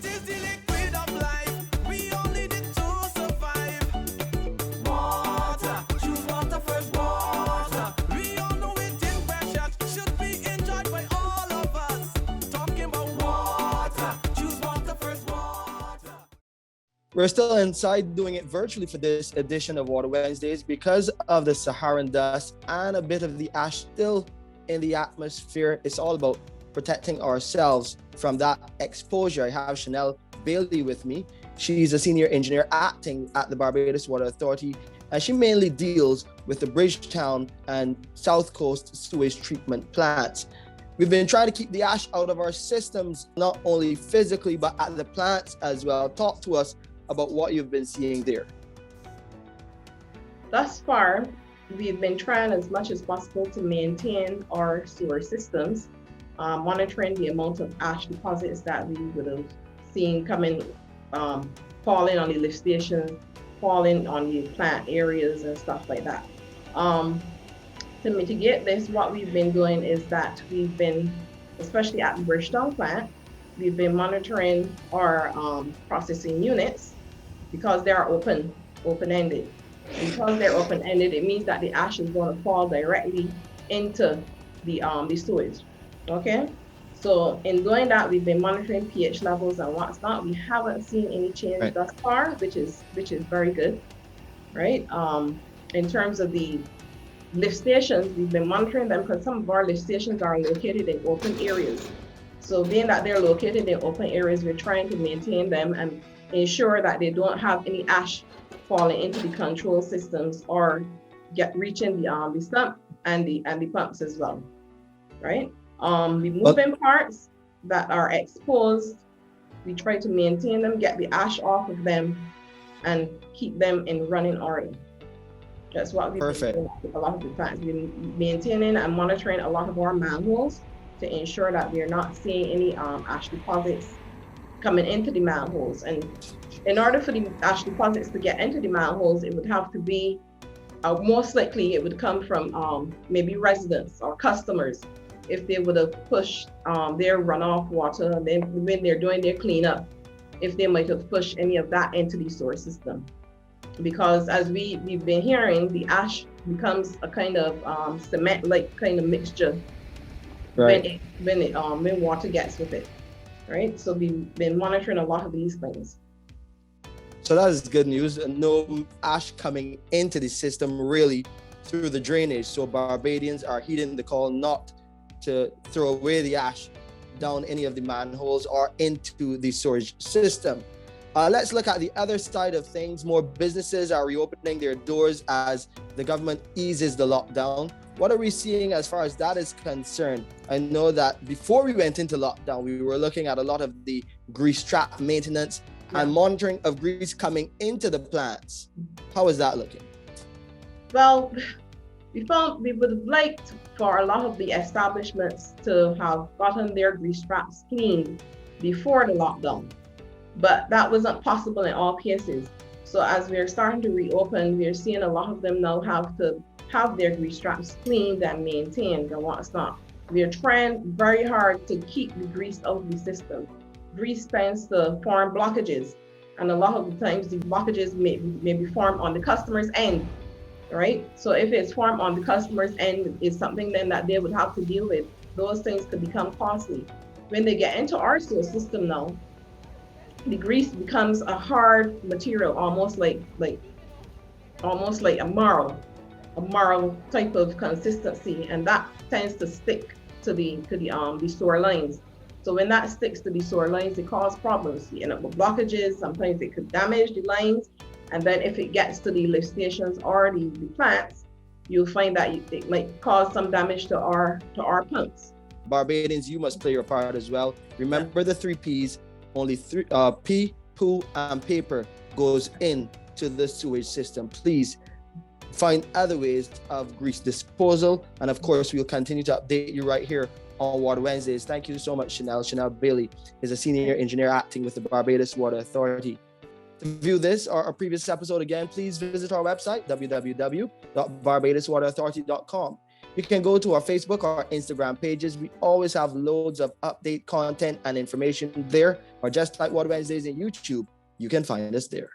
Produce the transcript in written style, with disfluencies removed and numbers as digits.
is the liquid of life. We all need it to survive. Water, choose water first. Water, we all know it is precious. Should be enjoyed by all of us. Talking about water, choose water first. Water. We're still inside doing it virtually for this edition of Water Wednesdays because of the Saharan dust and a bit of the ash still in the atmosphere. It's all about protecting ourselves from that exposure. I have Shenelle Bayley with me. She's a senior engineer acting at the Barbados Water Authority, and she mainly deals with the Bridgetown and South Coast sewage treatment plants. We've been trying to keep the ash out of our systems, not only physically, but at the plants as well. Talk to us about what you've been seeing there. Thus far, we've been trying as much as possible to maintain our sewer systems, monitoring the amount of ash deposits that we would have seen coming, falling on the lift stations, falling on the plant areas and stuff like that. To mitigate this, what we've been doing is that we've been, especially at the Bridgetown plant, we've been monitoring our processing units because they are open-ended. Because they're open-ended, it means that the ash is going to fall directly into the sewage. Okay, so in doing that, we've been monitoring pH levels and what's not. We haven't seen any change thus far, which is very good, right? In terms of the lift stations, we've been monitoring them because some of our lift stations are located in open areas. So being that they're located in open areas, we're trying to maintain them and ensure that they don't have any ash falling into the control systems or reaching the sump and the pumps as well, right? The moving parts that are exposed, we try to maintain them, get the ash off of them, and keep them in running order. That's what we've been doing a lot of the times. We're maintaining and monitoring a lot of our manholes to ensure that we're not seeing any ash deposits coming into the manholes. And in order for the ash deposits to get into the manholes, it would have to be, most likely it would come from maybe residents or customers if they would have pushed their runoff water, and then when they're doing their cleanup, if they might have pushed any of that into the sewer system. Because as we've been hearing, the ash becomes a kind of cement-like kind of mixture when water gets with it, right? So we've been monitoring a lot of these things. So that is good news. No ash coming into the system really through the drainage. So Barbadians are heeding the call not to throw away the ash down any of the manholes or into the storage system. Let's look at the other side of things. More businesses are reopening their doors as the government eases the lockdown. What are we seeing as far as that is concerned? I know that before we went into lockdown, we were looking at a lot of the grease trap maintenance and monitoring of grease coming into the plants. How is that looking? Well, we would have liked for a lot of the establishments to have gotten their grease traps cleaned before the lockdown, but that wasn't possible in all cases. So as we're starting to reopen, we're seeing a lot of them now have to have their grease traps cleaned and maintained and what's not. We're trying very hard to keep the grease out of the system. Grease tends to form blockages, and a lot of the times the blockages may be formed on the customer's end, right? So if it's formed on the customer's end, it's something then that they would have to deal with. Those things could become costly. When they get into our sewer system now, the grease becomes a hard material, almost like a marl type of consistency, and that tends to stick to the sewer lines. So when that sticks to the sewer lines, it causes problems. You end up with blockages. Sometimes it could damage the lines, and then if it gets to the lift stations or the plants, you'll find that it might cause some damage to our pumps. Barbadians, you must play your part as well. Remember the 3 P's. Only pee, poo, and paper goes into the sewage system. Please find other ways of grease disposal. And of course, we'll continue to update you right here on Water Wednesdays. Thank you so much, Shenelle. Shenelle Bayley is a senior engineer acting with the Barbados Water Authority. To view this or a previous episode again, please visit our website, www.barbadoswaterauthority.com. You can go to our Facebook or Instagram pages. We always have loads of update content and information there, or just type Water Wednesdays in YouTube. You can find us there.